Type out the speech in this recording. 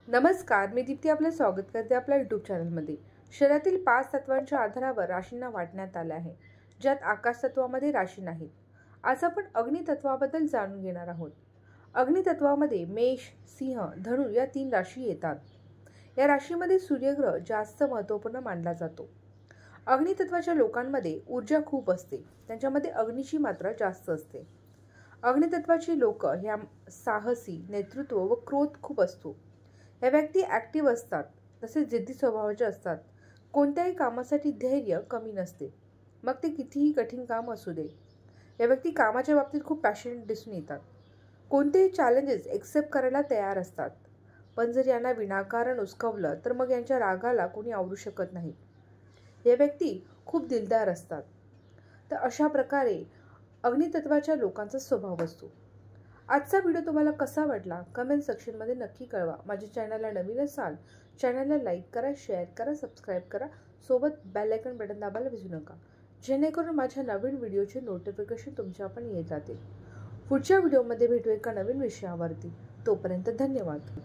नमस्कार, मी दीप्ती आपले स्वागत करते आपल्या यूट्यूब चॅनलमध्ये। शरीरातील 5 तत्वांच्या आधारावर राशींना वाटण्यात आले आहे, ज्यात आकाश तत्वामध्ये राशी नाहीत। आज आपण अग्नी तत्वाबद्दल जाणून घेणार आहोत। अग्नि तत्वामध्ये मेष, सिंह, धनु या 3 राशी येतात। या राशीमध्ये सूर्यग्रह जास्त महत्त्वपूर्ण मानला जातो। अग्नि तत्वाच्या लोकांमध्ये ऊर्जा खूप असते, त्यांच्यामध्ये अग्नीची मात्रा जास्त असते। अग्नि तत्वाची लोक ह्या साहसी, नेतृत्व व क्रोध खूप असतो। या व्यक्ती ॲक्टिव्ह असतात, तसेच जिद्दी स्वभावाचे असतात। कोणत्याही कामासाठी धैर्य कमी नसते, मग ते कितीही कठीण काम असू दे। या व्यक्ती कामाच्या बाबतीत खूप पॅशनेट दिसून येतात। कोणतेही चॅलेंजेस एक्सेप्ट करायला तयार असतात, पण जर यांना विनाकारण उस्कवलं तर मग यांच्या रागाला कोणी आवरू शकत नाही। या व्यक्ती खूप दिलदार असतात। तर अशा प्रकारे अग्नितत्वाच्या लोकांचा स्वभाव असतो। आजचा व्हिडिओ तुम्हाला कसा वाटला कमेंट सेक्शनमध्ये नक्की कळवा। माझ्या चॅनलला नवीन असाल चॅनलला लाईक करा, शेअर करा, सबस्क्राईब करा, सोबत बेल आयकॉन बटन दाबायला विसरू नका, जेणेकरून माझ्या नवीन व्हिडिओचे नोटिफिकेशन तुमच्यापर्यंत येत राहतील। पुढच्या व्हिडिओमध्ये भेटू एका नवीन विषयावरती। तोपर्यंत धन्यवाद।